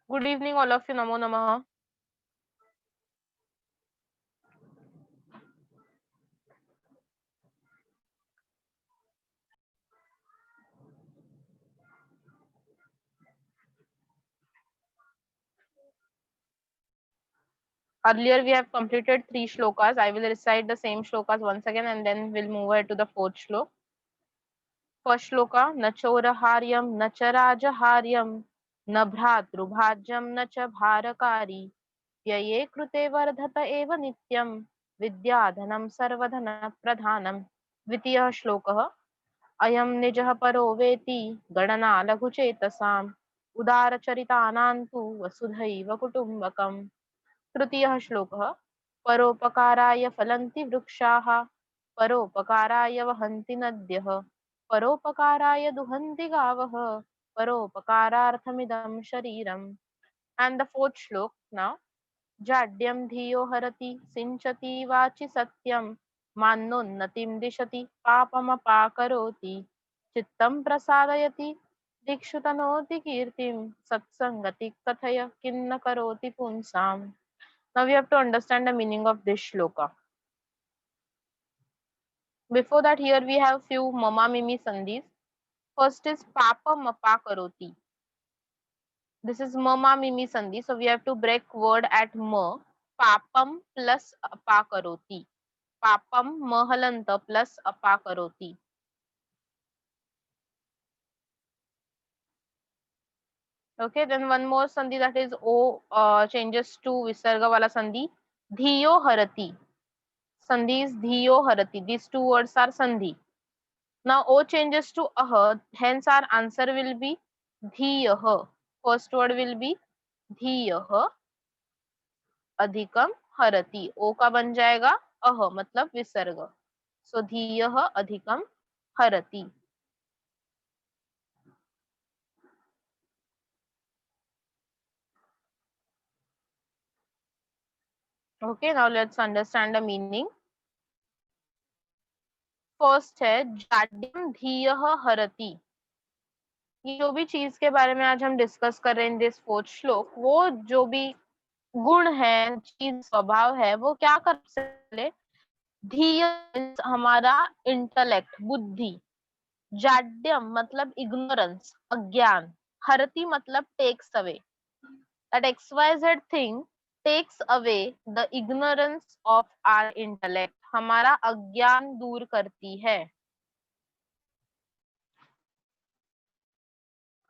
Good evening, all of you. Namo Namaha. Earlier, we have completed 3 shlokas. I will recite the same shlokas once again and then we'll move ahead to the 4th shlok. First shloka, na choraharyam, na charajaharyam, na bhratrubhajyam, na cha bharakari, yaye krute vardhata eva nityam, vidyadhanam sarvadhana pradhanam. द्वितीयः श्लोकः अयं निजः परो वेति गणना लघुचेतसाम् उदारचरितानां तु वसुधैव कुटुम्बकम्। तृतीयः श्लोकः परोपकाराय फलन्ति वृक्षाः परोपकाराय वहन्ति नद्यः परोपकाराय दुहन्ति गावः परोपकारार्थमिदं शरीरम्। And the fourth श्लोक now. जाड्यं धियो हरति सिञ्चति वाचि सत्यं मान्योन्नतिं दिशति पापमपाकरोति चित्तं प्रसादयति दिक्षु तनोति कीर्तिं सत्संगति कथय किन्न करोति पुंसाम्. Now we have to understand the meaning of this shloka. Before that, here we have few mama mimi sandhis. First is papa mapa karoti. This is mama mimi sandhi. So we have to break word at ma. Papam plus apa karoti. Papam mahalanta plus apa karoti. Okay, then one more sandhi, that is o changes to visarga wala sandhi. Dhiyo harati. Sandhi is dhiyo harati. These two words are sandhi. Now o changes to aha, hence our answer will be dhiyah. First word will be dhiyah अधिकम हरति. ओ का बन जाएगा अह मतलब विसर्ग. सो धीयः अधिकम हरति. Okay, now let's understand the meaning. First है जाड्यम धीयः हरति. ये जो भी चीज के बारे में आज हम डिस्कस कर रहे हैं इन दिस फोर्थ श्लोक, वो जो भी गुण है, चीज स्वभाव है, वो क्या कर सकते. धीय हमारा इंटेलेक्ट, बुद्धि. जाड्यम मतलब इग्नोरेंस, अज्ञान. हरति मतलब takes away. That XYZ thing takes away the ignorance of our intellect. हमारा अज्ञान दूर करती है.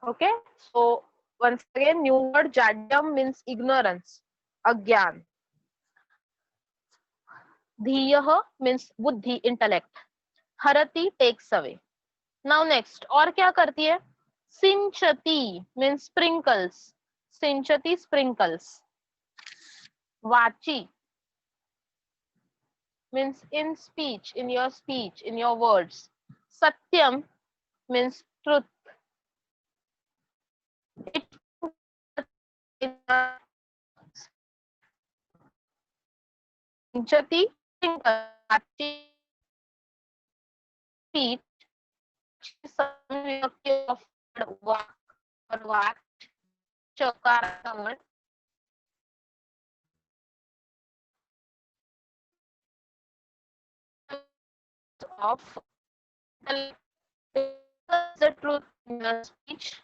Okay, so once again, new word jadyam means ignorance, अज्ञान. धीयः means बुद्धि, intellect. हरति takes away. Now next, और क्या करती है. सिंचति means sprinkles. सिंचति sprinkles. वाची means in speech, in your words. Satyam means truth. It Sinchati speech of vak or vak chakara word. Of the truth in the speech.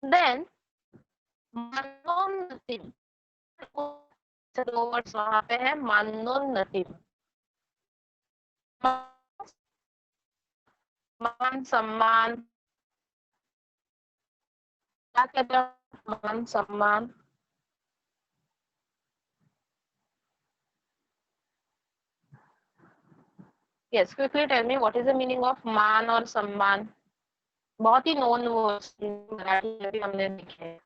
Then मनोन्नतिम, दो words वहां पे है. मनोन्नतिम, मान सम्मान. क्या कहते हैं मान सम्मान. Yes, quickly tell me what is the meaning of मान और सम्मान. बहुत ही नोन वर्ड्स मराठी में भी हमने देखे हैं.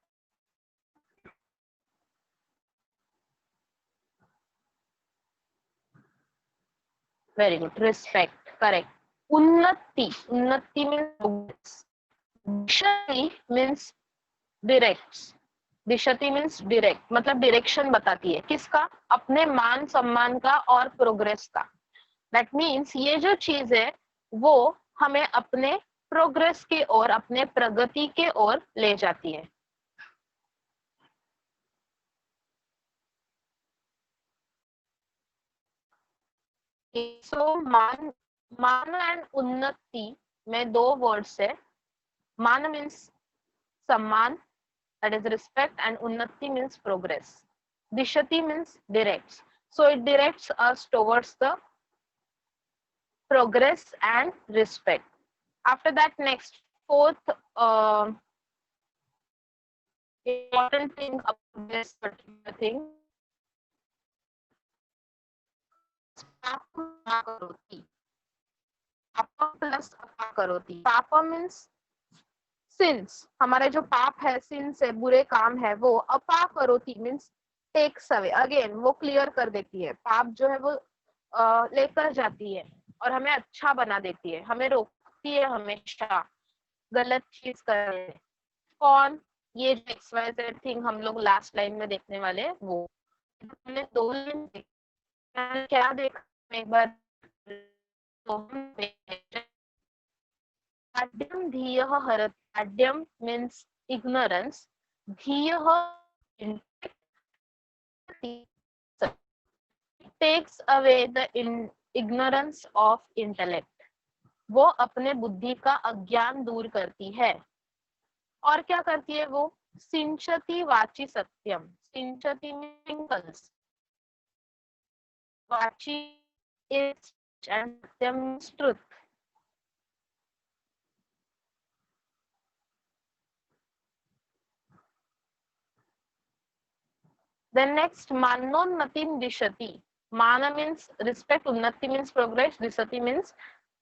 Very good. Respect, correct. उन्नति, उन्नति मीन्स दिशति मीन्स डायरेक्ट्स. दिशति मीन्स डायरेक्ट मतलब डायरेक्शन बताती है. किसका? अपने मान सम्मान का और प्रोग्रेस का. दैट मीन्स ये जो चीज है वो हमें अपने प्रोग्रेस के ओर, अपने प्रगति के ओर ले जाती है. सो मान एंड उन्नति में दो वर्ड्स है. मान मीन्स सम्मान, that is respect, and unnati means progress. Dishati means directs. So it directs us towards the progress and respect. After that, next fourth important thing about this particular thing, papa karoti. Papa plus apa karoti. Papa means sins. हमारे जो पाप है, sins है, बुरे काम है, वो अपा करोती means takes away. Again वो क्लियर कर देती है. पाप जो है वो लेकर जाती है और हमें अच्छा बना देती है, हमें रोकती है हमेशा गलत चीज करने. कौन? ये जो XYZ थिंग हम लोग लास्ट लाइन में देखने वाले हैं वो. हमने दो लाइन क्या देखा एक बार. Adyam dhiyah harat. Adyam means ignorance. Dhiyah takes away the ignorance of intellect. वो अपने बुद्धि का अज्ञान दूर करती है. और क्या करती है वो? सिंचती वाची सत्यम. सिंचती मीन्स वाची is and satyam means truth. Then next, manonatim dishati. Mana means respect, unnati means progress, dishati means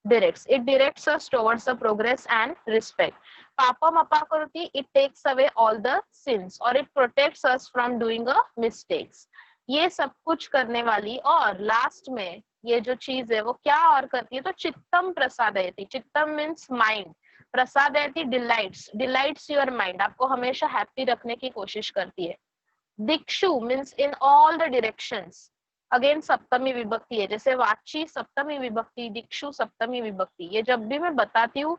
directs. It directs us towards the progress and respect. Papam apakarati, it takes away all the sins or it protects us from doing a mistakes. ये सब कुछ करने वाली और last में ये जो चीज है वो क्या और करती है? तो चित्तम प्रसादयति. चित्तम मीन्स माइंड. प्रसादयति डिलाइट्स. Delights your mind. आपको हमेशा हैप्पी रखने की कोशिश करती है. दिक्षु means in all the directions. Again सप्तमी विभक्ति है. जैसे वाची सप्तमी विभक्ति, दिक्षु सप्तमी विभक्ति. ये जब भी मैं बताती हूँ,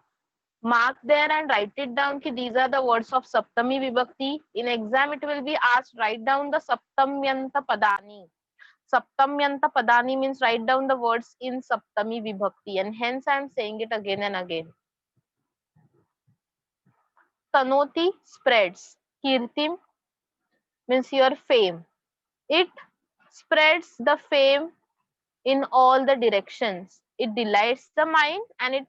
mark there and write it down कि these are the words of saptami vibhakti. In exam it will be asked, write down the saptamyanta padani. Saptamyanta padani means write down the words in saptami vibhakti, and hence I am saying it again and again. Tanoti spreads. Kirtim means your fame. It spreads the fame in all the directions. It delights the mind and it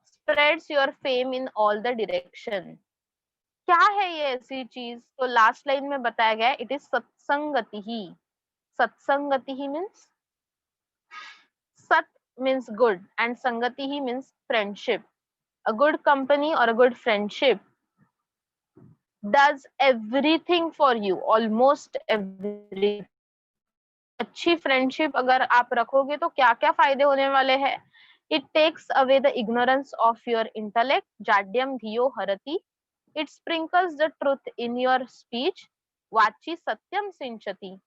spreads your fame in all the direction. क्या है ये ऐसी चीज? तो last line में बताया गया, it is सत्संगति ही. सत्संगति ही मीन्स सत means good and sangati hi means friendship. A good company or a good friendship does everything for you, almost everything. अच्छी फ्रेंडशिप अगर आप रखोगे तो क्या क्या फायदे होने वाले हैं? It takes away the ignorance of your intellect. Jadyam dhiyo harati. It sprinkles the truth in your speech. Vachi satyam sinchati.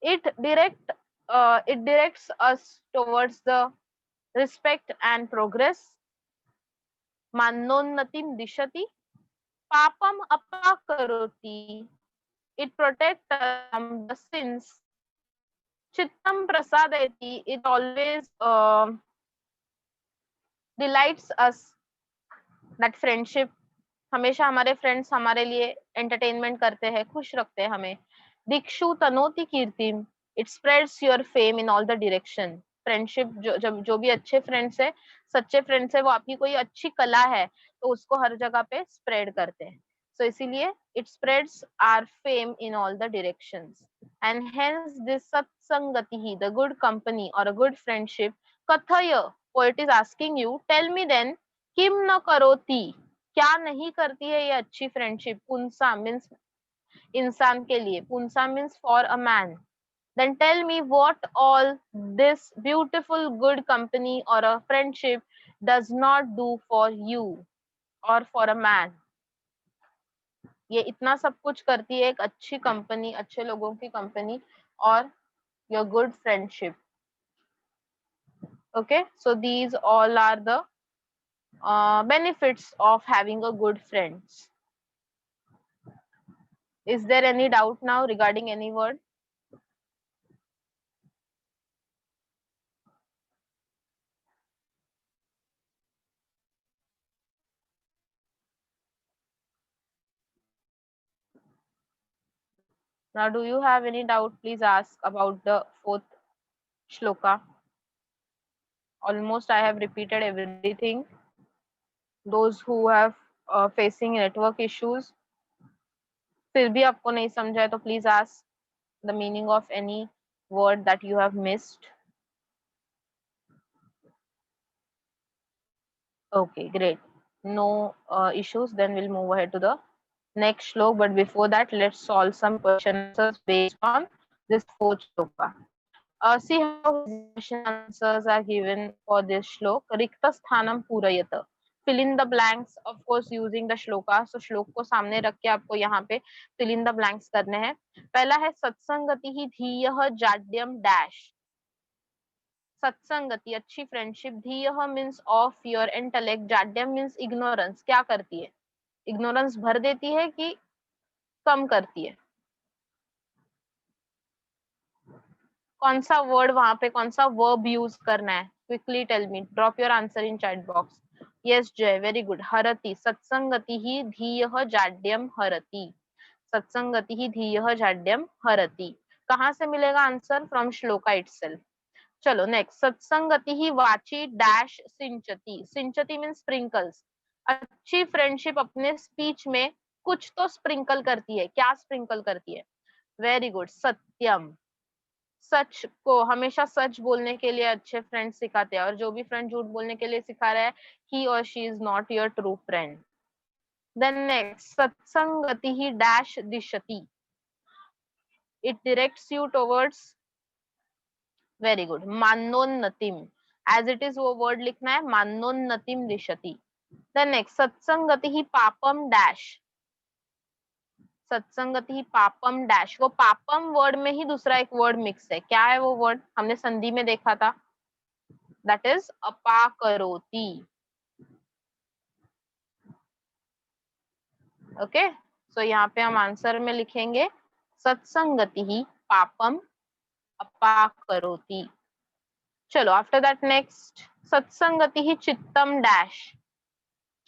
It directs us towards the respect and progress. Manonatim dishati. Papam apakaroti. It protects us from the sins. Chittam prasadayati. It always delights us. That friendship. हमेशा हमारे friends हमारे लिए entertainment करते हैं, खुश रखते हैं हमें. दिक्षु तनोति कीर्तिम. It spreads your fame in all the direction. Friendship जो भी अच्छे फ्रेंड्स है, सच्चे फ्रेंड्स है, वो आपकी कोई अच्छी कला है तो उसको हर जगह पे स्प्रेड करते हैं. सो इसीलिए it spreads our fame in all the directions. And hence this सत्संगति ही, द गुड कंपनी और अ गुड फ्रेंडशिप. कथय, poet is asking you, tell me then किम न करोति. क्या नहीं करती है ये अच्छी फ्रेंडशिप? पुंसा मीन्स इंसान के लिए. पुंसा means for a man. Then tell me what all this beautiful good company or a friendship does not do for you or for a man. ये इतना सब कुछ करती है एक अच्छी कंपनी, अच्छे लोगों की कंपनी और your good friendship. Okay, so these all are the benefits of having a good friends. Is there any doubt now regarding any word? Now, do you have any doubt? Please ask about the fourth shloka. Almost I have repeated everything. Those who have facing network issues, फिर भी आपको नहीं समझा है तो please ask the meaning of any word that you have missed. Okay, great. No issues. Then we'll move ahead to the next shlok. But before that, let's solve some question answers based on this fourth shloka. See how question answers are given for this shlok. Rikta sthanam purayata. Fill in the blanks, of course, using the shloka. So श्लोक को सामने रख के आपको यहाँ पे fill in the blanks करने हैं. पहला है सत्संगति ही धीयः जाड्यम डैश. सत्संगति अच्छी फ्रेंडशिप. धीयः मीन्स ऑफ योर इंटेलेक्ट. जाड्यम मीन्स इग्नोरेंस. क्या करती है? इग्नोरेंस भर देती है कि कम करती है? कौन सा वर्ड वहां पे, कौन सा वर्ब यूज करना है? Quickly tell me. Drop your answer in chat box. Yes Jay, very good. हरति. सत्संगति ही धीयः जाड्यम हरति. सत्संगति ही धीयः जाड्यम हरति. कहाँ से मिलेगा आंसर? From shloka itself. चलो नेक्स्ट. सत्संगति ही वाची डैश सिंचती. सिंचती मीन्स स्प्रिंकल्स. अच्छी फ्रेंडशिप अपने स्पीच में कुछ तो स्प्रिंकल करती है. क्या स्प्रिंकल करती है? Very good. सत्यम. सच को हमेशा सच बोलने के लिए अच्छे फ्रेंड सिखाते हैं, और जो भी फ्रेंड झूठ बोलने के लिए सिखा रहा है, ही और she is not your true friend. Then next. सत्संगति ही डैश दिशति. It directs you towards. Very good. मानोन्नतिम. एज इट इज वो वर्ड लिखना है. मानोन्नतिम दिशति. Then next. सत्संगति ही पापम डैश. सत्संगति ही पापम डैश. वो पापम वर्ड में ही दूसरा एक वर्ड मिक्स है. क्या है वो वर्ड? हमने संधि में देखा था. दैट इज अपाकरोति. ओके, सो यहाँ पे हम आंसर में लिखेंगे सत्संगति ही पापम अपाकरोति. चलो आफ्टर दैट नेक्स्ट. सत्संगति ही चित्तम डैश.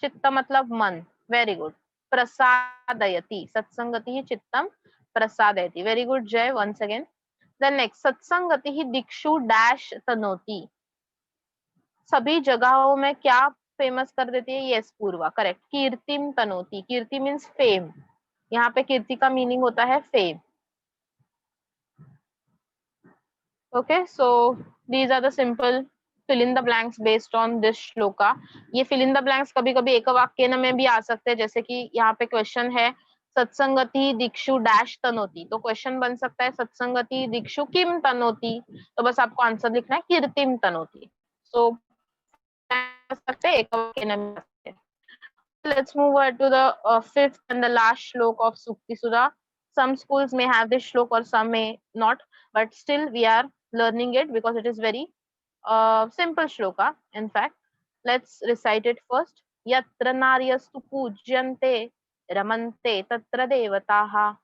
चित्त मतलब मन. Very good. प्रसादयति. सत्संगति ही चित्तम प्रसादयति. Very good Jay, once again. Then next. सत्संगति ही दिक्षु डैश तनोति. सभी जगहों में क्या फेमस कर देती है? Yes Purva, correct. कीर्तिम तनोति. कीर्ति मीन्स फेम. यहाँ पे कीर्ति का मीनिंग होता है fame. Okay, so these are the simple fill in the blanks based on this shloka. ये fill in the blanks कभी कभी एक वाक्य में भी आ सकते हैं. जैसे कि यहाँ पे क्वेश्चन है सत्संगति दीक्षु डैश तनोति, तो क्वेश्चन बन सकता है सत्संगति दीक्षु किम तनोति. तो बस आपको आंसर लिखना है कीर्तिम तनोति. सो सकते एक वाक्य में. Let's move on to the fifth and the last shlok of Sukti Sudha. Some schools may have this shlok or some may not, but still we are learning it because it is very simple shloka. In fact, let's recite it first. Yatra naryastu pujyante ramante tatra devataha.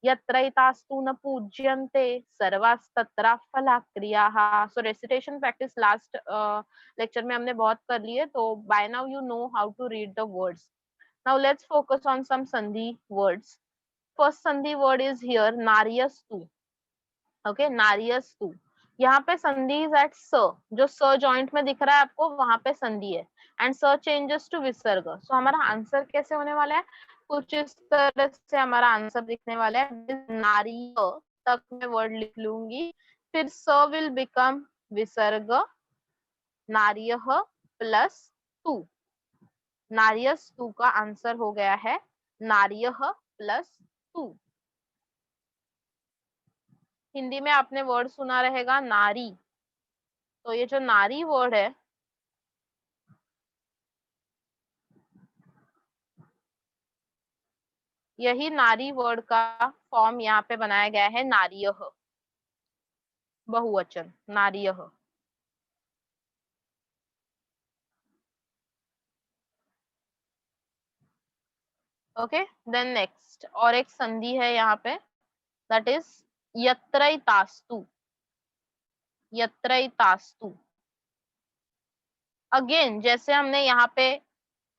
Yatraitastu na pujyante sarvastatra phalakriyaha. So recitation practice last lecture में हमने बहुत कर ली है, तो by now you know how to read the words. Now let's focus on some sandhi words. First sandhi word is here naryastu. Okay, naryastu. यहाँ पे संधि is eight स. जो स जॉइंट में दिख रहा है आपको, वहां पे संधि है. एंड स चेंजेस टू विसर्ग. सो हमारा आंसर कैसे होने वाला है? कुछ इस तरह से हमारा आंसर दिखने वाला है. नारी तक मैं वर्ड लिख लूंगी, फिर स विल बिकम विसर्ग. नार्यः प्लस तू. नार्यस्तु का आंसर हो गया है नार्यः प्लस तू. हिंदी में आपने वर्ड सुना रहेगा नारी. तो ये जो नारी वर्ड है, यही नारी वर्ड का फॉर्म यहाँ पे बनाया गया है नार्यः. बहुवचन नार्यः. ओके, देन नेक्स्ट और एक संधि है यहाँ पे, दैट इज यत्रैतास्तु. यत्रैतास्तु. अगेन जैसे हमने यहाँ पे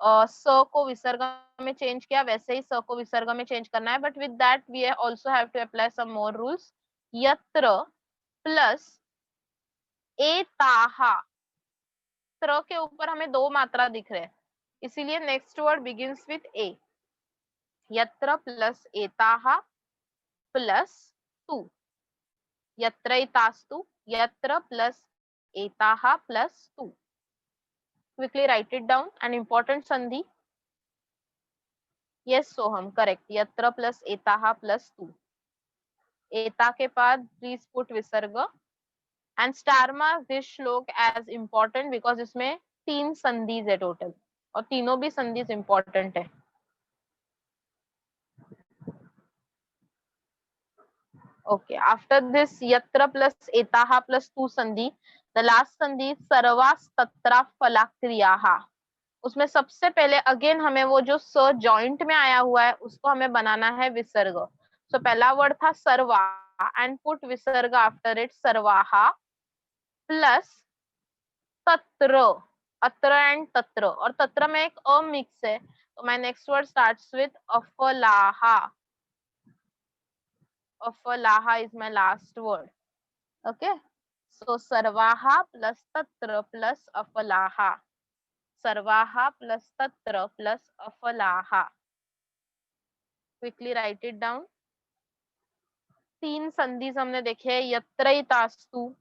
स को विसर्ग में चेंज किया, वैसे ही स को विसर्ग में चेंज करना है, but with that we also have to apply some more rules. यत्र प्लस एताहा, त्र के ऊपर हमें दो मात्रा दिख रहे हैं, इसीलिए नेक्स्ट वर्ड बिगिंस विथ ए. यत्र प्लस एताहा प्लस तु, यत्र एतास्तु, यत्र प्लस एताहा प्लस तु. Quickly write it down. An important sandhi. Yes, Soham, correct. Yatra plus etaha plus tu. Eta के बाद please put visarga. And star mark this श्लोक as important because इसमें 3 संधिज है total और तीनों भी संधिज important है. Okay, after this yatra plus etaha plus tu sandhi, the last sandhi sarvas tatra फलाक्रियाः. उसमें सबसे पहले अगेन हमें वो जो स जॉइंट में आया हुआ है उसको हमें बनाना है विसर्ग. सो पहला वर्ड था सर्वा एंड पुट विसर्ग आफ्टर इट, सर्वाहा प्लस तत्र, अत्र एंड तत्र, और तत्र में एक अ मिक्स है, तो my next word starts with अफलाहा. अफलाहा is my last word. Okay, so सर्वाहा प्लस तत्र प्लस अफलाहा, सर्वाहा प्लस तत्र प्लस अफलाहा. Quickly write it down. 3 संधिज हमने देखे, यत्रैतास्तु,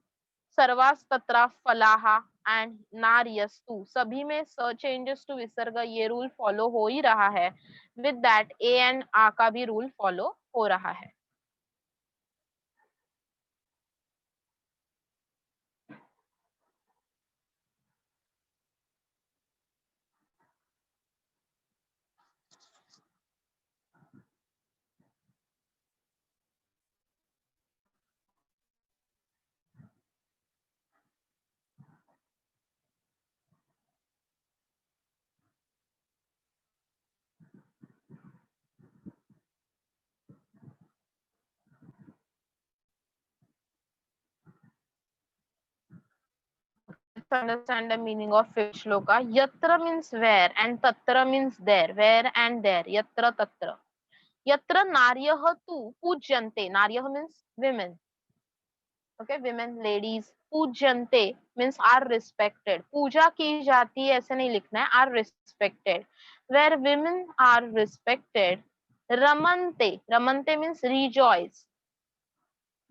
सर्वास तत्र फलाहा एंड नार्यस्तु. सभी में स चेंजेस टू विसर्ग, ये रूल फॉलो हो ही रहा है. विद दैट ए एंड आ का भी रूल फॉलो हो रहा है. Understand the meaning of fifth shloka. Yatra means where and tatra means there. Where and there. Yatra tatra. Yatra naryah tu pujyante. Naryah means women. Okay, women, ladies. पूज्यन्ते means are respected. पूजा की जाती है ऐसे नहीं लिखना है, are respected. Where women are respected. रमन्ते, रमन्ते means rejoice.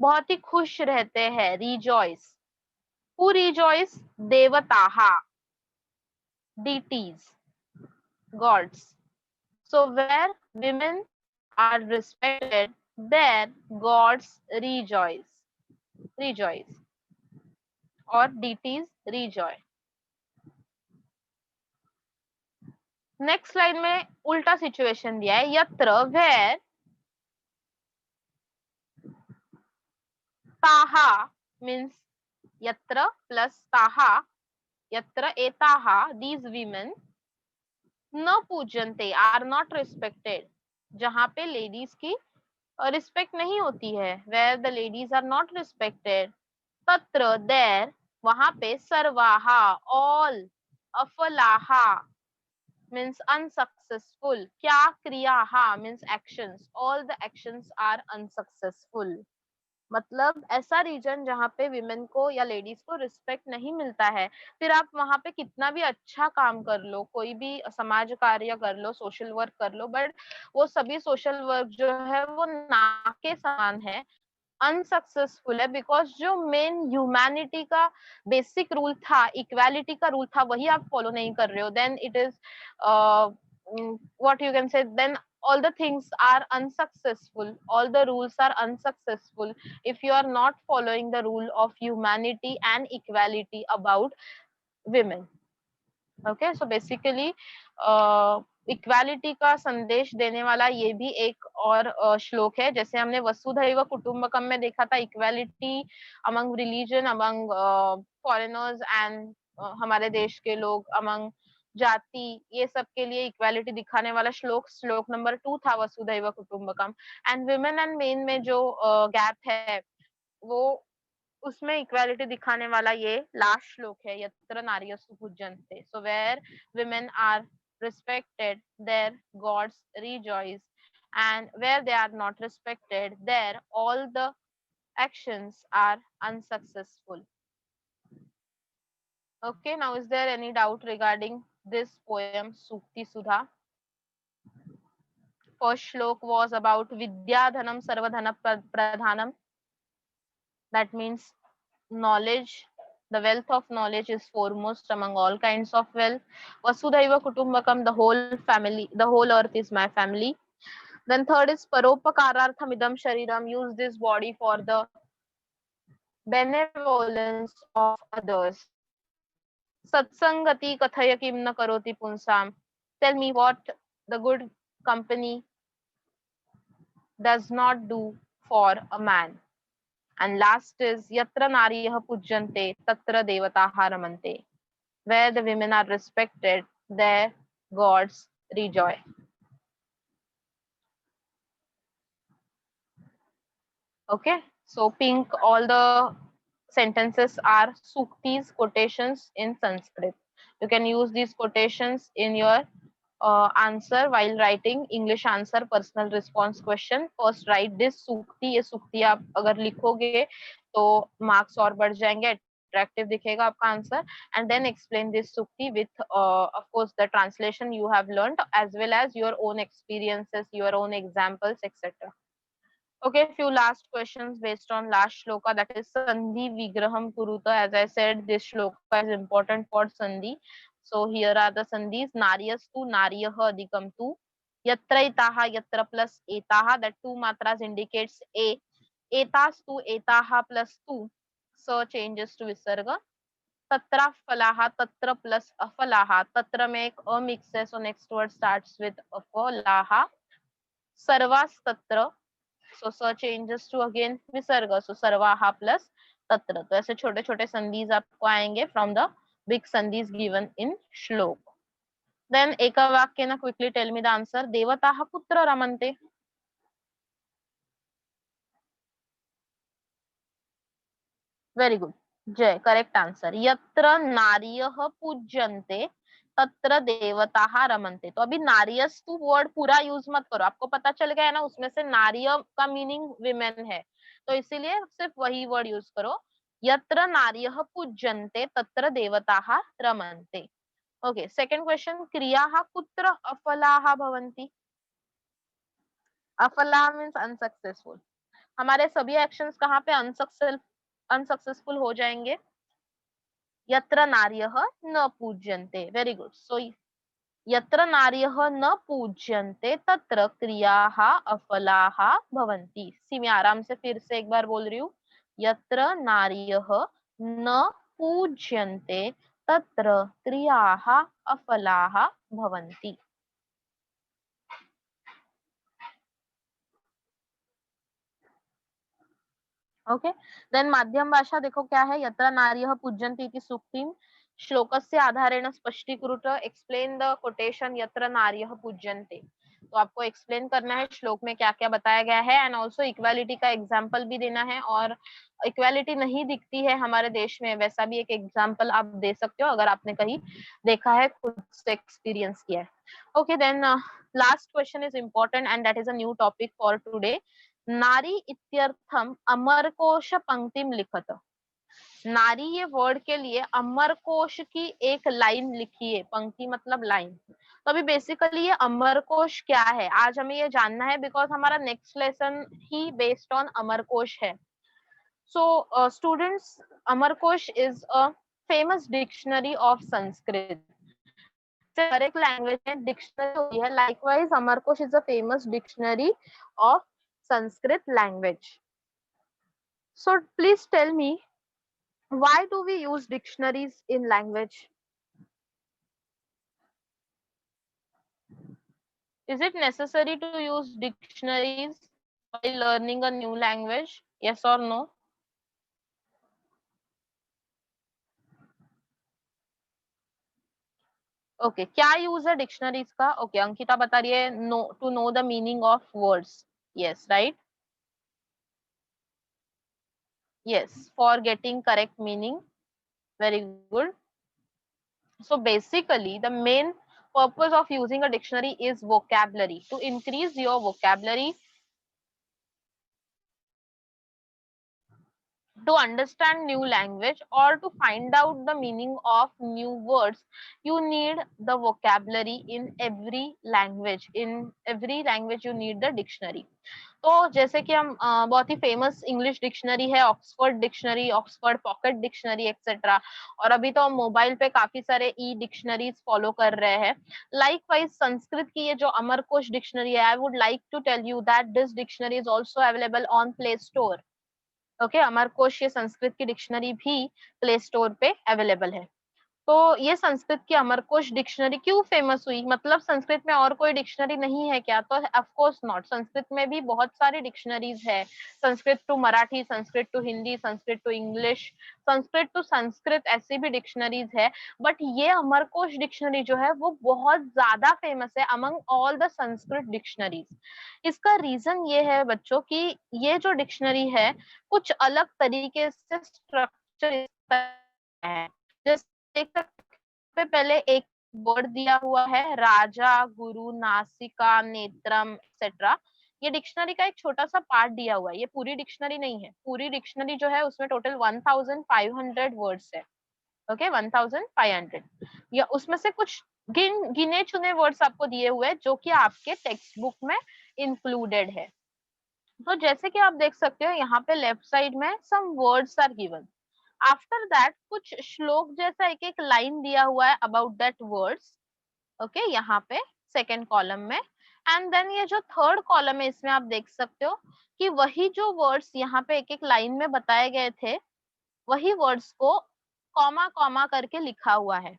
बहुत ही खुश रहते हैं, rejoice. Who rejoice? देवताहा, deities, gods. So where women are respected, there gods rejoice. Rejoice. और deities rejoice. नेक्स्ट लाइन में उल्टा सिचुएशन दिया है, यत्र वेर ताहा मीन्स यत्र प्लस ताहा, यत्र एताहा दीज वीमेन न पूजनते आर नॉट रिस्पेक्टेड, जहां पे लेडीज की रिस्पेक्ट नहीं होती है, where the ladies are not respected. तत्र देर, वहां पे सर्वाहा ऑल, अफलाहा means unsuccessful, क्या क्रियाहा means actions, all the actions are unsuccessful. मतलब ऐसा रीजन जहाँ पे विमेन को या लेडीज को रिस्पेक्ट नहीं मिलता है, फिर आप वहां पे कितना भी अच्छा काम कर लो, कोई भी समाज कार्य कर लो, सोशल वर्क कर लो, बट वो सभी सोशल वर्क जो है वो ना के समान है, अनसक्सेसफुल है. बिकॉज जो मेन ह्यूमैनिटी का बेसिक रूल था, इक्वालिटी का रूल था, वही आप फॉलो नहीं कर रहे हो, then it is what you can say, then all the things are unsuccessful, all the rules are unsuccessful if you are not following the rule of humanity and equality about women. Okay, so basically equality का संदेश देने वाला ये भी एक और श्लोक है. जैसे हमने वसुधैव कुटुंबकम में देखा था, equality among religion, among foreigners and हमारे देश के लोग, अमंग जाति, ये सब के लिए इक्वालिटी दिखाने वाला श्लोक, श्लोक नंबर 2 था वसुधैव कुटुंबकम. एंड विमेन एंड मेन में जो गैप है वो, उसमें इक्वालिटी दिखाने वाला ये लास्ट श्लोक है, यत्र नार्यस्तु पूज्यन्ते. So where women are respected, there gods rejoice, and where they are not respected, there all the actions are unsuccessful. Okay, now is there any doubt regarding this poem Sukti Sudha? First shlok was about Vidyadhanam Sarvadhana Pradhanam. That means knowledge, the wealth of knowledge is foremost among all kinds of wealth. Vasudhaiva Kutumbakam, the whole family, the whole earth is my family. Then third is Paropakarartham Idam Shariram, use this body for the benevolence of others. Satsangati Kathaya Kim na Karoti Punsam, tell me what the good company does not do for a man. And last is Yatra Nariyah Pujjante Tatra Devataha Ramante. Where the women are respected, there gods rejoice. Okay, so pink, all the sentences are suktis, quotations in Sanskrit. You can use these quotations in your answer while writing English answer personal response question. First write this sukti, ये sukti आप अगर लिखोगे तो marks और बढ़ जाएंगे, attractive दिखेगा आपका answer, and then explain this sukti with of course the translation you have learned as well as your own experiences, your own examples, etc. Okay, few last questions based on last shloka, that is Sandhi Vigraham Kuruta. As I said, this shloka is important for Sandhi. So here are the Sandhis. Naryastu, Naryah, Adhikam tu. Yatra itaha, Yatra plus etaha. That two matras indicates a. Etastu, etaha plus tu. So changes to visarga. Tatra falaha, Tatra plus afalaha. Tatra में एक a mix है, so next word starts with afalaha. Sarvas tatra. So sir changes to again visarga, so sarvaha plus tatra. तो ऐसे छोटे छोटे संधिज आपको आएंगे from the big sandhis given in shlok. Then eka vakyena quickly tell me the answer. Devataha kutra ramante? Very good. Jay, correct answer. Yatra नार्यः पूज्यन्ते तत्र देवताः रमन्ते. तो अभी नार्यस्तु वर्ड पूरा यूज मत करो, आपको पता चल गया है ना, उसमें से नार्य का मीनिंग विमेन है, तो इसीलिए सिर्फ वही वर्ड यूज करो. यत्र नार्यः पूज्यन्ते तत्र देवताः रमन्ते. Okay, second question. क्रियाः कुत्र अफलाः भवन्ति? अफला मीन्स अनसक्सेसफुल. हमारे सभी एक्शंस कहाँ पे अनसक्सेसफुल हो जाएंगे? यत्र नार्यः न पूज्यन्ते. Very good. सो यत्र नार्यः न पूज्यन्ते तत्र क्रियाः अफलाः भवन्ति. सी मैं आराम से फिर से एक बार बोल रही हूँ. यत्र नार्यः न पूज्यन्ते तत्र क्रियाः अफलाः भवन्ति. ओके, देन माध्यम भाषा देखो क्या है. यत्र नार्यः पूज्यन्ते इति सूक्तिं श्लोकस्य आधारेण स्पष्टीकृत. एक्सप्लेन द कोटेशन यत्र नार्यः पूज्यन्ते. तो आपको एक्सप्लेन करना है श्लोक में क्या क्या बताया गया है, एंड ऑल्सो इक्वालिटी का एग्जाम्पल भी देना है. और इक्वालिटी नहीं दिखती है हमारे देश में, वैसा भी एक एग्जाम्पल आप दे सकते हो अगर आपने कहीं देखा है, खुद से एक्सपीरियंस किया है. Okay, then last question is important and that is a new topic for today. नारी इत्यर्थम अमरकोश पंक्तिम लिखत. नारी ये वर्ड के लिए अमरकोश की एक लाइन लिखिए. पंक्ति मतलब लाइन. तो अभी बेसिकली ये अमरकोश क्या है, आज हमें ये जानना है, बिकॉज हमारा नेक्स्ट लेसन ही बेस्ड ऑन अमरकोश है. So students, Amarkosh is a famous dictionary of Sanskrit. Correct language में डिक्शनरी होती है. Likewise Amarkosh is a famous dictionary of Sanskrit language. So please tell me, why do we use dictionaries in language? Is it necessary to use dictionaries while learning a new language? Yes or no? Okay, क्या use है dictionaries का? Okay, Ankita बता रही है no, to know the meaning of words. Yes, right. Yes, for getting correct meaning. Very good. So basically the main purpose of using a dictionary is vocabulary, to increase your vocabulary, to understand new language, or to find out the meaning of new words. You need the vocabulary in every language. In every language you need the dictionary. तो जैसे कि हम बहुत ही famous English dictionary है Oxford dictionary, Oxford pocket dictionary etcetera, और अभी तो हम मोबाइल पे काफी सारे ई डिक्शनरीज फॉलो कर रहे हैं. लाइकवाइज संस्कृत की ये जो अमरकोश डिक्शनरी है, I would like to tell you that this dictionary is also available on play store. Okay, Amarkosh ये संस्कृत की डिक्शनरी भी प्ले स्टोर पे अवेलेबल है. तो ये संस्कृत की अमरकोश डिक्शनरी क्यों फेमस हुई? मतलब संस्कृत में और कोई डिक्शनरी नहीं है क्या? तो ऑफ कोर्स नॉट, संस्कृत में भी बहुत सारी डिक्शनरीज है. Sanskrit to Marathi, Sanskrit to Hindi, Sanskrit to English, Sanskrit to Sanskrit, ऐसी भी डिक्शनरीज है. बट ये अमरकोश डिक्शनरी जो है वो बहुत ज्यादा फेमस है among all the Sanskrit dictionaries. इसका रीजन ये है बच्चों कि ये जो डिक्शनरी है कुछ अलग तरीके से स्ट्रक्चर है. जैसे देख सकते हैं, पहले एक वर्ड दिया हुआ है राजा, गुरु, नासिका, नेत्रम एक्सेट्रा. ये डिक्शनरी का एक छोटा सा पार्ट दिया हुआ है, ये पूरी डिक्शनरी नहीं है. पूरी डिक्शनरी जो है उसमें टोटल 1500 वर्ड्स है. ओके, 1500. या उसमें से कुछ गिने चुने वर्ड्स आपको दिए हुए हैं जो कि आपके टेक्स्ट बुक में इंक्लूडेड है. तो जैसे कि आप देख सकते हो यहाँ पे लेफ्ट साइड में some words are given. After that कुछ श्लोक जैसा एक एक लाइन दिया हुआ है अबाउट दैट वर्ड्स. ओके, यहाँ पे सेकेंड कॉलम में. एंड देन ये जो थर्ड कॉलम है इसमें आप देख सकते हो कि वही जो वर्ड्स यहाँ पे एक एक लाइन में बताए गए थे वही वर्ड्स को कॉमा कॉमा करके लिखा हुआ है,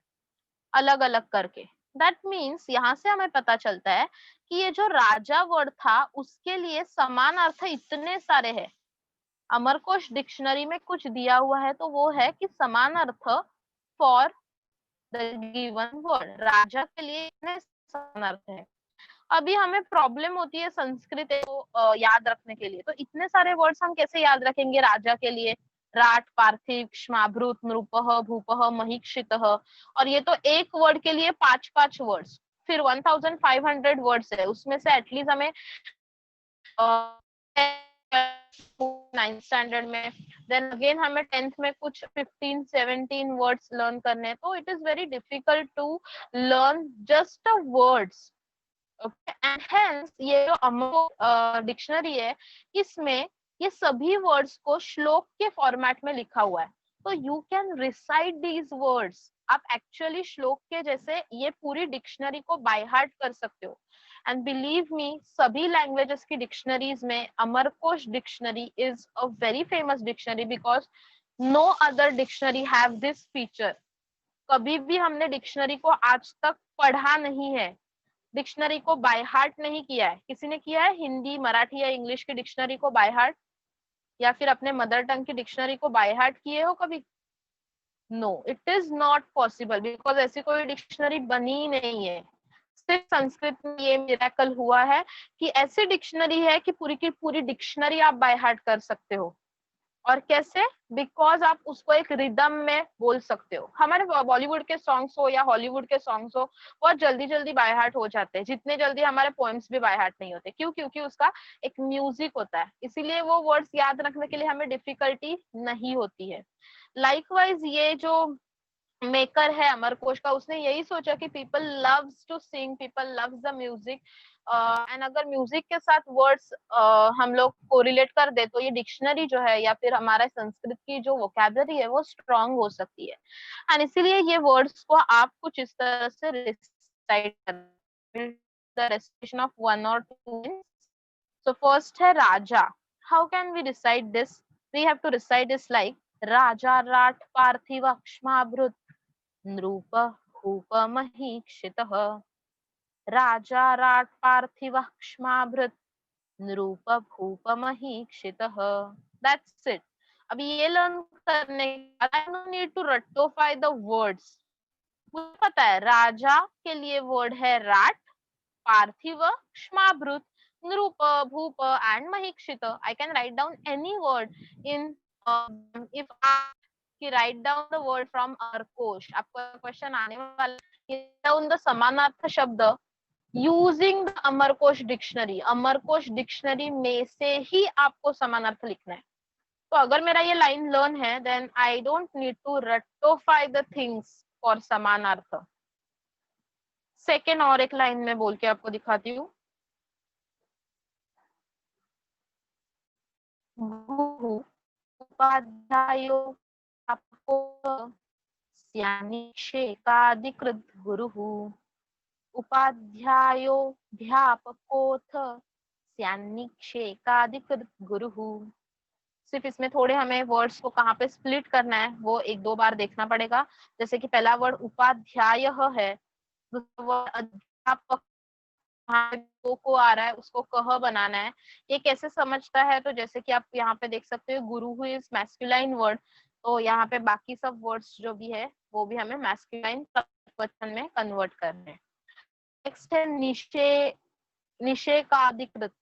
अलग अलग करके. दैट मीन्स यहाँ से हमें पता चलता है कि ये जो राजा वर्ड था उसके लिए समान अर्थ इतने सारे हैं. अमरकोश डिक्शनरी में कुछ दिया हुआ है तो वो है कि समान अर्थ फॉर द गिवन वर्ड, राजा के लिए इतने समान अर्थ है. अभी हमें प्रॉब्लम होती है संस्कृत को याद रखने के लिए. तो इतने सारे वर्ड्स हम कैसे याद रखेंगे राजा के लिए? राट, पार्थिव, क्ष्माभृत, नृपः, भूपः, महीक्षितः, और ये तो एक वर्ड के लिए 5-5 वर्ड्स. फिर 1500 वर्ड्स है, उसमें से एटलीस्ट हमें 9th स्टैंडर्ड में, देन अगेन हमें 10th में कुछ 15-17 वर्ड्स लर्न करने हैं. तो it is very difficult to learn just a words. And hence ये जो अमर डिक्शनरी है इसमें ये सभी वर्ड्स को श्लोक के फॉर्मेट में लिखा हुआ है. तो you can recite these words. आप एक्चुअली श्लोक के जैसे ये पूरी डिक्शनरी को बाय हार्ट कर सकते हो. एंड बिलीव मी, सभी लैंग्वेजेस की डिक्शनरीज में Amarkosh dictionary is a very famous dictionary because no other dictionary have this feature. कभी भी हमने डिक्शनरी को आज तक पढ़ा नहीं है, डिक्शनरी को बाय हार्ट नहीं किया है. किसी ने किया है हिंदी, मराठी या इंग्लिश की डिक्शनरी को बाय हार्ट, या फिर अपने मदर टंग की डिक्शनरी को बाय हार्ट किए हो कभी? No, it is not possible because ऐसी कोई डिक्शनरी बनी नहीं है. सिर्फ संस्कृत में ये मिरेकल हुआ है कि ऐसी डिक्शनरी है कि पूरी की पूरी डिक्शनरी आप बाय हार्ट कर सकते हो. और कैसे? बिकॉज आप उसको एक रिदम में बोल सकते हो. हमारे बॉलीवुड के सॉन्ग्स हो या हॉलीवुड के सॉन्ग्स हो बहुत जल्दी जल्दी बाय हार्ट हो जाते हैं, जितने जल्दी हमारे पोएम्स भी बाय हार्ट नहीं होते. क्यों? क्योंकि उसका एक म्यूजिक होता है, इसीलिए वो वर्ड्स याद रखने के लिए हमें डिफिकल्टी नहीं होती है. लाइकवाइज ये जो मेकर है अमरकोश का, उसने यही सोचा कि people loves to sing, people loves the music, and अगर म्यूजिक के साथ वर्ड्स हम लोग कोरिलेट कर दे तो ये डिक्शनरी जो है या फिर हमारा संस्कृत की जो वोकैबुलरी है वो स्ट्रांग हो सकती है. एंड इसीलिए ये वर्ड्स को आप कुछ इस तरह से रिसाइट कर the recitation of 1 or 2. So first है राजा. How can we recite this? We have to recite this like राजा राट पार्थिव क्ष्माभृत नृप भूप महीक्षितः. राजा राट पार्थिव क्ष्माभृत नृप भूप महीक्षितः. That's it. अभी ये लर्न करने के बाद आई डोंट नीड टू रटोफाई द वर्ड्स. मुझे पता है राजा के लिए वर्ड है राट, पार्थिव, क्ष्माभृत, नृप, भूप एंड महीक्षित. I can write down any word in if कि write down the word from Amarkosh. आपको क्वेश्चन आने वाला डाउन द समानार्थ शब्द using the Amarkosh dictionary. Amarkosh dictionary में से ही आपको समानार्थ लिखना है। तो अगर मेरा ये लाइन लर्न है, then I don't need to रटोफाई द थिंग्स फॉर समानार्थ। सेकेंड और एक लाइन में बोल के आपको दिखाती हूँ। गुरु उपाध्यायो आपको स्यानिक्षेकादिकृत गुरुः उपाध्यायो ध्यापकोऽथ स्यानिक्षेकादिकृत गुरुः। सिर्फ इसमें थोड़े हमें वर्ड्स को कहाँ पे स्प्लिट करना है वो एक दो बार देखना पड़ेगा। जैसे कि पहला वर्ड उपाध्याय है, दूसरा वर्ड अध्यापक को आ रहा है, उसको कह बनाना है। ये कैसे समझता है, तो जैसे कि आप यहाँ पे देख सकते हो गुरु इज मैस्कुलाइन वर्ड, तो यहाँ पे बाकी सब वर्ड्स जो भी है वो भी हमें मैस्कुलाइन वचन में कन्वर्ट करने हैं। नेक्स्ट है निशे, निषेकाधिकृत।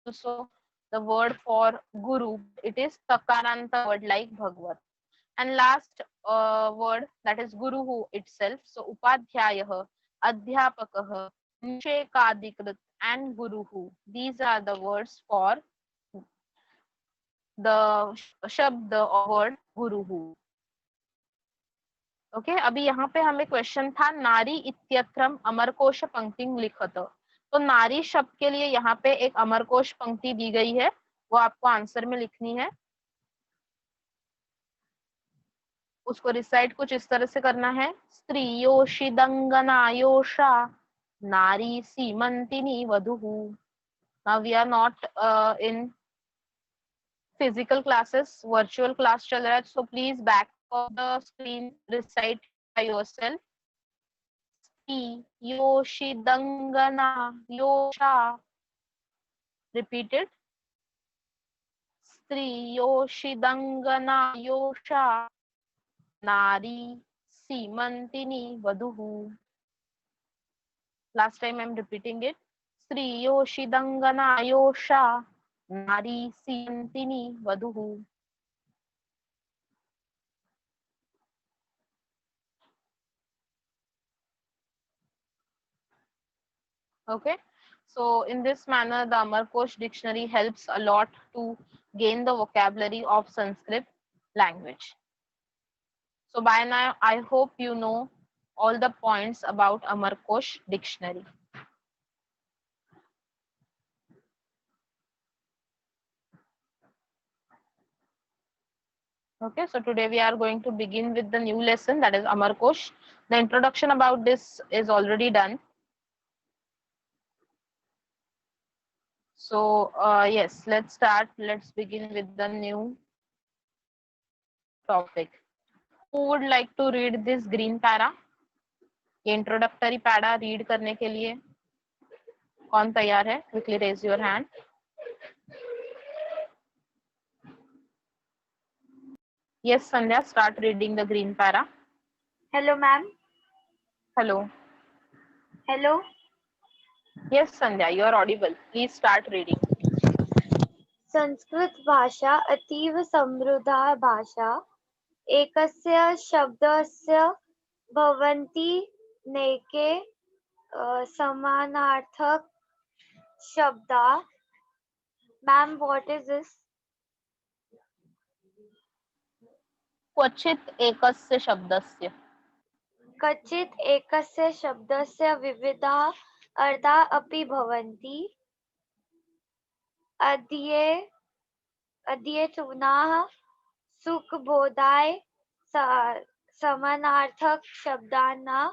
So the word for guru, it is takaranta word like Bhagavad. And last word, that is guruhu itself. So upadhyayah, adhyapakah, nishekadikrit and guruhu. These are the words for the shabd or word guruhu. Okay अभी यहाँ पे हमें question था नारी इत्यत्रम अमरकोश पंक्ति लिखत। तो नारी शब्द के लिए यहाँ पे एक अमरकोश पंक्ति दी गई है, वो आपको आंसर में लिखनी है। उसको रिसाइट कुछ इस तरह से करना है, स्त्रियोषिदंगनायोषा नारी सीमंतिनी वधुः। Now we are not in physical classes, virtual class चल रहा है, so please back of the screen recite by yourself. योषिदंगना योषा, रिपीटेड, स्त्री योषिदंगना योषा नारी सीमंतिनी वधुः। Last time I am repeating it, स्त्री योषिदंगना योषा नारी सीमंतिनी वधुः। Okay, so in this manner the Amarkosh dictionary helps a lot to gain the vocabulary of Sanskrit language. So by now I hope you know all the points about Amarkosh dictionary. Okay, so today we are going to begin with the new lesson, that is Amarkosh. The introduction about this is already done. So yes, let's start. Let's begin with the new topic. Who would like to read this green para? ये introductory para read करने के लिए कौन तैयार है? Quickly raise your hand. Yes, Sandhya, start reading the green para. Hello, ma'am. Hello. Hello. Yes, Sandhya, you are audible. Please start reading. Sanskrit भाषा अतीव समृद्धा भाषा. एकस्य शब्दस्य भवन्ति नैके समानार्थक शब्दा. Ma'am, what is this? क्वचित एकस्य शब्दस्य. कचित् एकस्य शब्दस्य विविधा अर्था अपि भवन्ति. अध्येतूनाः सुखबोधाय समानार्थक शब्दानां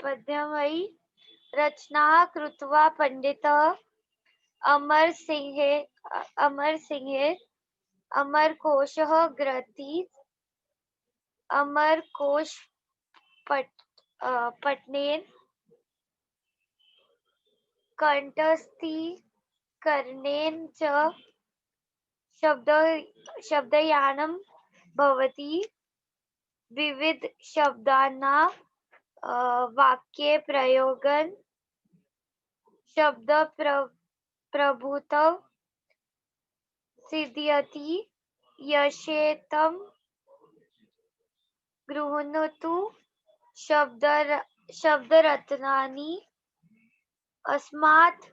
पद्यमयी रचना कृत्वा पंडितः अमरसिंहेर अमरकोशः ग्रथीत. अमरकोश पठनेन कंठस्थीकरणेन च शब्दयानं भवति. विविध शब्दानां वाक्ये प्रयोगन शब्द प्रभुत्व सिद्ध्यति. यशेतं गृह्णतु शब्दरत्नानि अस्मात्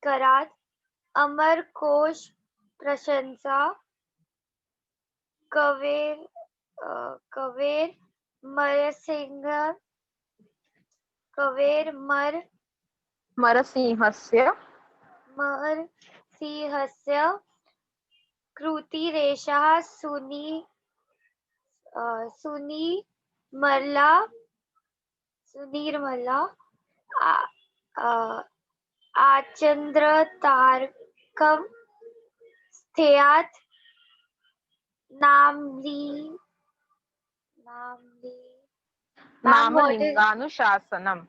करात् अमरकोश प्रशंसा Kanwar मरसिंहस्य कृतिरेषः सुनिर्मला आचन्द्रतारकं स्थेयात् नामलिंगानुशासनम.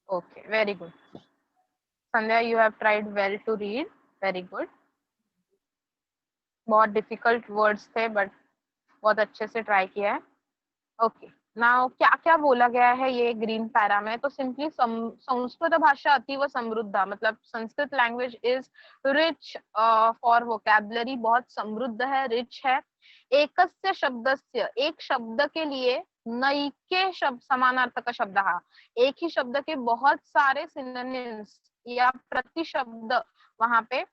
Okay, very good. Sandhya, you have tried well to read. Very good. बहुत डिफिकल्ट वर्ड्स थे बट बहुत अच्छे से ट्राई किया है. ओके, नाउ क्या क्या बोला गया है ये ग्रीन पैरा में. तो सिंपली संस्कृत भाषा अतीव समृद्ध, मतलब Sanskrit language is rich for vocabulary, बहुत समृद्ध है, रिच है. एकस्य शब्दस्य, एक शब्द के लिए नैके शब्द समानार्थक शब्द, एक ही शब्द के बहुत सारे सिनोनिम्स या प्रतिशब्द वहां पे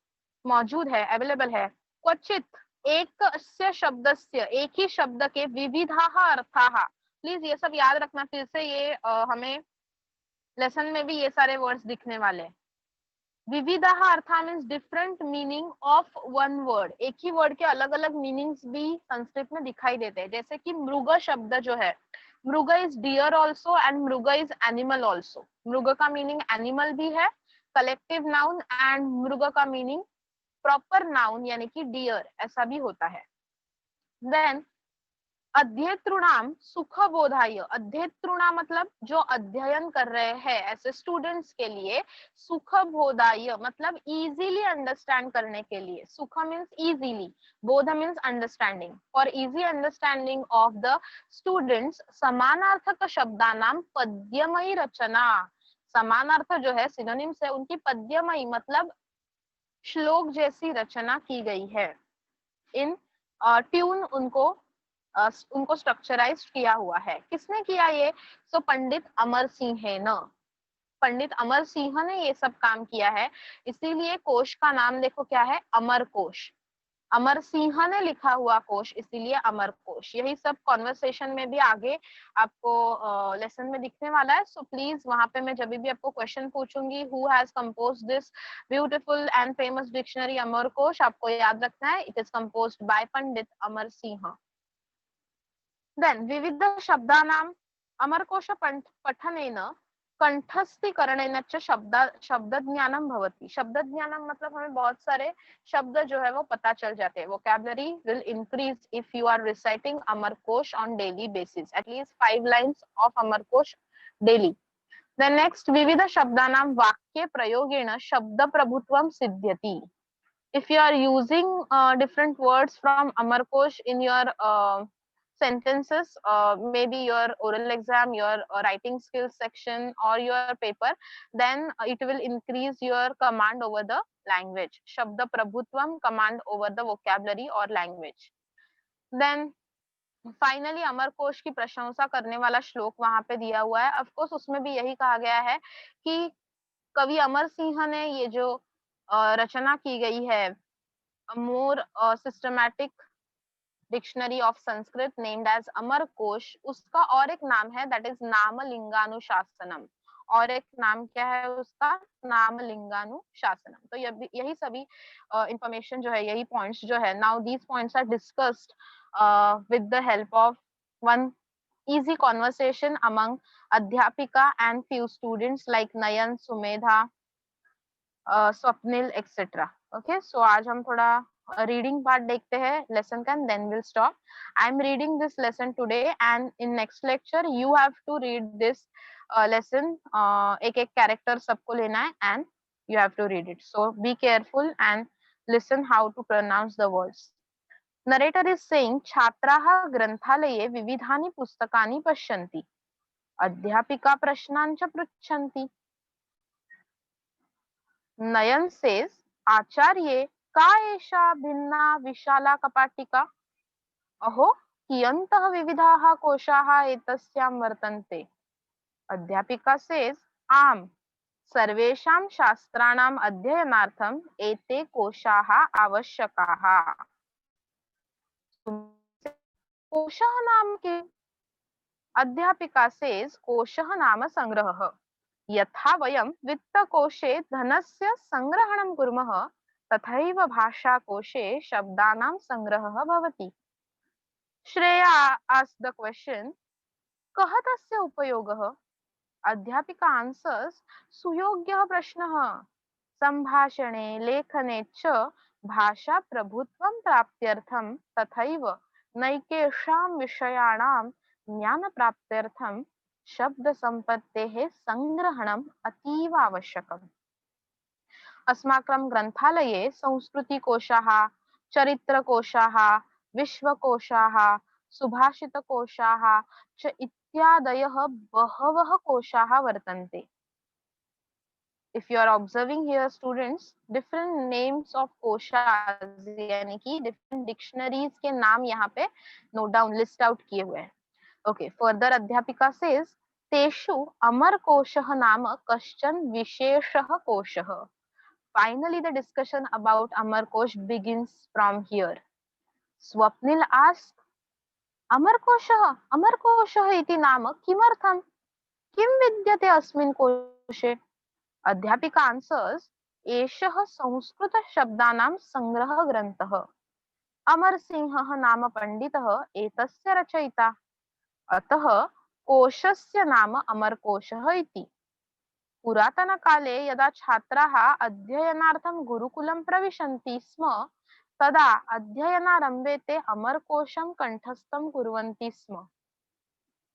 मौजूद है, अवेलेबल है. क्वचित एकस्य शब्दस्य, एक ही शब्द के विविधाः अर्थाः. प्लीज ये सब याद रखना फिर से, ये हमें लेसन में भी ये सारे वर्ड्स दिखने वाले हैं. विविधाः अर्थाः means different meaning of one word. एक ही वर्ड के अलग अलग मीनिंग्स भी संस्कृत में दिखाई देते हैं. जैसे कि मृग शब्द जो है, मृग इज डियर ऑल्सो एंड मृग इज एनिमल ऑल्सो. मृग का मीनिंग एनिमल भी है, कलेक्टिव नाउन, एंड मृग का मीनिंग प्रॉपर नाउन यानी कि डियर ऐसा भी होता है. देन अध्येतृणाम सुख बोधाय, अध्येतृणा मतलब जो अध्ययन कर रहे हैं ऐसे स्टूडेंट्स के लिए, सुख बोधाय मतलब इजीली अंडरस्टैंड करने के लिए. सुख मीन्स इजीली, बोध means understanding. For easy understanding of the students समानार्थक शब्दानाम पद्यमयी रचना. समानार्थ जो है सिनोनिम्स है उनकी पद्यमयी मतलब श्लोक जैसी रचना की गई है. इन ट्यून उनको स्ट्रक्चराइज किया हुआ है. किसने किया ये? सो पंडित अमर सिंह है न, पंडित अमर सिंह ने ये सब काम किया है. इसीलिए कोश का नाम देखो क्या है, अमर कोश. अमर सिंह ने लिखा हुआ कोश, इसीलिए अमर कोश. यही सब कॉन्वर्सेशन में भी आगे आपको लेसन में दिखने वाला है. सो प्लीज वहां पे मैं जब भी आपको क्वेश्चन पूछूंगी, who has composed this beautiful and famous dictionary Amar Kosh, आपको याद रखना है it is composed by Pandit Amar Singh. Then विविध शब्दानाम अमरकोश पठनेन कंठस्थीकरणेन च शब्द ज्ञानम भवति. शब्द ज्ञानम मतलब हमें बहुत सारे शब्द जो है वो पता चल जाते हैं. Vocabulary will increase if you are reciting Amarkosh on daily basis, at least 5 lines of Amarkosh daily. Then next विविध शब्दानाम वाक्ये प्रयोगेण शब्द प्रभुत्वम सिद्ध्यति. if you are using different words from Amarkosh in your sentences, maybe your oral exam, your writing skills section or your paper, then it will increase your command over the language. Shabda Prabhutvam, command over the vocabulary or language. Then finally Amarkosh की प्रशंसा करने वाला श्लोक वहां पे दिया हुआ है. ऑफ कोर्स उसमें भी यही कहा गया है कि कवि अमर सिंह ने ये जो रचना की गई है, more systematic dictionary of Sanskrit named as Amarkosh, उसका और एक नाम है that is नामलिंगानुशासनम. और एक नाम क्या है उसका? नामलिंगानुशासनम. तो यही सभी इंफॉर्मेशन जो है, यही पॉइंट्स जो है, now these points are discussed with the help of one easy conversation among अध्यापिका and few students like Nayan, Sumedha, Swapnil etcetera. Okay, so आज हम थोड़ा रीडिंग पार्ट देखते हैं लेसन का, then will stop. I am reading this lesson today and in next lecture you have to read this lesson. एक एक character सबको लेना है and you have to read it. So be careful and listen how to pronounce the words. Narrator is saying छात्राः ग्रंथालये विविधानि पुस्तकानि पश्यन्ति. अध्यापिका प्रश्नान् च पृच्छन्ति. Nayan says, Acharye, का एषा भिन्ना विशाला कपाटिका? अहो कियन्तः विविधाः कोशाः एतस्यां वर्तन्ते. अध्यापिका says, आम सर्वेषां शास्त्राणाम् अध्ययनार्थम् एते कोशाः आवश्यकाः. कोशः नाम के? अध्यापिका says, कोशः नाम संग्रहः. यथा वयं वित्तकोशे धनस्य संग्रहणं कुर्मः तथैव भाषाकोशे शब्दानां संग्रहः भवति. श्रेया asked the question, कः तस्य उपयोगः? अध्यापिका आंसर्स, सुयोग्यः प्रश्नः. संभाषणे लेखने च भाषा प्रभुत्वं प्राप्त्यर्थं तथैव नैकेषां विषयाणां ज्ञानप्राप्त्यर्थं शब्दसम्पत्तेः संग्रहणम् अतीव आवश्यकम्. अस्माकं ग्रन्थालये संस्कृतिकोशाः, चरित्रकोशाः, विश्वकोशाः, सुभाषितकोशाः च इत्यादयः बहवः कोशाः वर्तन्ते. If you are observing here students, different names of कोशास यानी कि different dictionaries के नाम यहाँ पे note down list out किए हुए हैं. Okay, further अध्यापिका says, तेषु अमरकोशः नाम कश्चन विशेषः कोशः. Finally, the discussion about Amarkosh begins from here. Swapnil asks, अमरकोशः इति नाम किमर्थम्? किं विद्यते अस्मिन् कोशे? अध्यापिका आंसर्स, एषः संस्कृतशब्दानां संग्रहग्रन्थः. अमरसिंहः नाम पण्डितः एतस्य रचयिता. अतः कोशस्य नाम अमरकोशः इति. पुरातनकाले यदा छात्राः अध्ययनार्थं गुरुकुलं प्रविशन्ति स्म तदा अध्ययनारम्भे ते अमरकोशं कण्ठस्थं कुर्वन्ति स्म.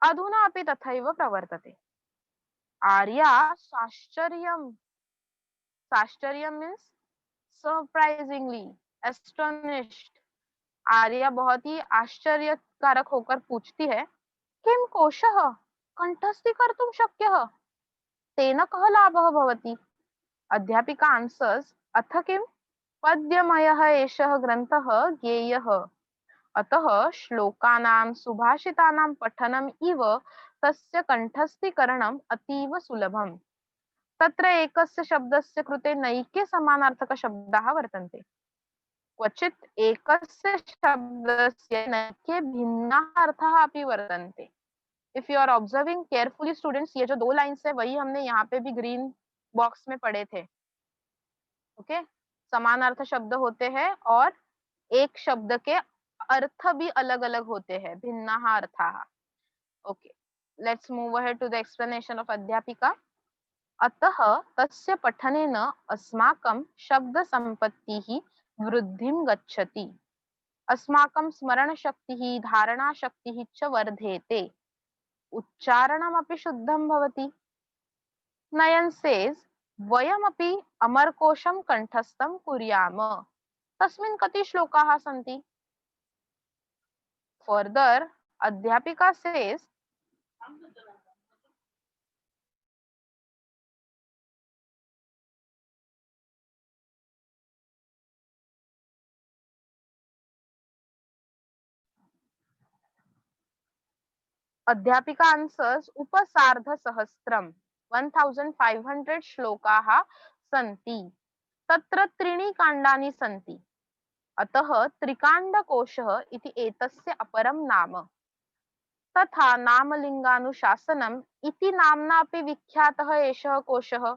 अधुना अपि तथैव प्रवर्तते. आर्या साश्चर्यं मीन्स सरप्राइजिंगली, एस्टोनिश्ड. आर्या बहुत ही आश्चर्यकारक होकर पूछती है, किं कोशः कण्ठस्थीकर्तुं शक्यः? तेन कः लाभः भवति? अध्यापिका आंसर्स, अथ किं? पद्यमयः एषः ग्रन्थः ज्ञेयः. अतः श्लोकानां सुभाषितानां पठनम् इव तस्य कण्ठस्थीकरणम् अतीव सुलभम्. तत्र एकस्य शब्दस्य कृते नैके समानार्थकशब्दाः वर्तन्ते. क्वचित् एकस्य शब्दस्य नैके भिन्नाः अर्थाः अपि वर्तन्ते. If you are observing carefully students, ये जो दो लाइन्स है वही हमने यहाँ पे भी ग्रीन बॉक्स में पढ़े थे. ओके, समानार्थ शब्द होते हैं और एक शब्द के अर्थ भी अलग अलग होते हैं, भिन्नाः अर्थाः. Okay, let's move ahead to the explanation of अध्यापिका. अतः तस्य पठनेन अस्माकं शब्दसम्पत्तिः वृद्धिं गच्छति. अस्माकं स्मरणशक्तिः, धारणाशक्तिः च वर्धेते. उच्चारणमपि शुद्धं भवति. नयन सेज, वयमपि अमरकोशं कण्ठस्थं कुर्याम. तस्मिन् कति श्लोकाः सन्ति? फर्दर अध्यापिका सेज, अध्यापिका आंसर्स, उपसार्धसहस्रं 1500 श्लोकाः सन्ति. तत्र त्रीणि काण्डानि सन्ति. अतः त्रिकाण्डकोशः इति एतस्य अपरं नाम. तथा नामलिंगानुशासनम इति नामना अपि विख्यातः एषः कोशः.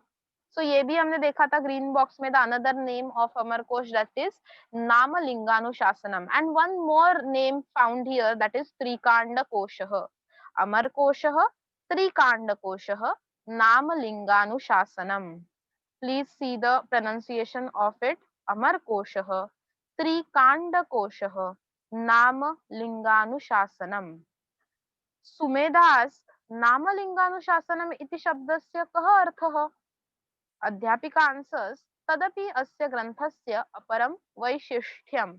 सो ये भी हमने देखा था ग्रीन बॉक्स में, the another name of Amarkosh that is Namalinganushasanam. And one more name found here that is त्रिकाण्डकोशः. अमरकोशः, त्रिकाण्डकोशः, Namalinganushasanam. Please see the pronunciation of it. अमरकोशः, त्रिकाण्डकोशः, नामलिंगानुशासनम. सुमेधास, नामलिंगानुशासनम इति शब्दस्य कः अर्थः? अध्यापिका आंसर्स, तदपि अस्य ग्रन्थस्य अपरं वैशिष्ट्यम्.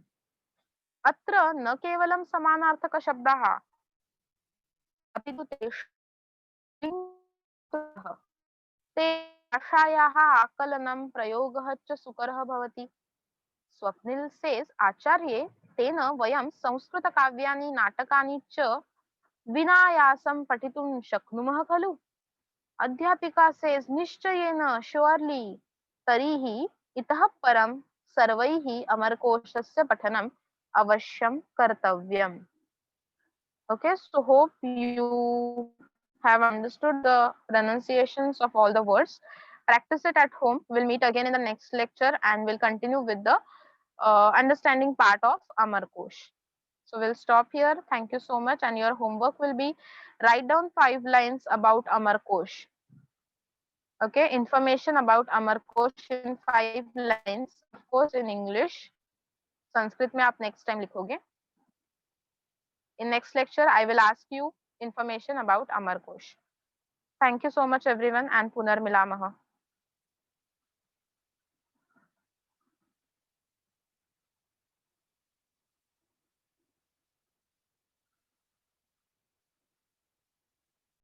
अत्र न केवलं समानार्थकशब्दाः अपि तु तेषु भाषायाः आकलनं प्रयोगः च सुकरः भवति. स्वप्निल says, आचार्ये तेन वयं संस्कृतकाव्यानि नाटकानि च विनायासं पठितुं शक्नुमः खलु. अध्यापिका says, निश्चयेन, surely. तर्हि इतः परं सर्वैः अमरकोशस्य पठनम् अवश्यं कर्तव्यम्. Okay, so hope you have understood the pronunciations of all the words. Practice it at home. We'll meet again in the next lecture and we'll continue with the understanding part of Amarkosh. So we'll stop here. Thank you so much. And your homework will be write down 5 lines about Amarkosh. Okay, information about Amarkosh in 5 lines, of course in English. Sanskrit में आप next time लिखोगे. In next lecture, I will ask you information about Amarkosh. Thank you so much everyone and Punar Milamaha.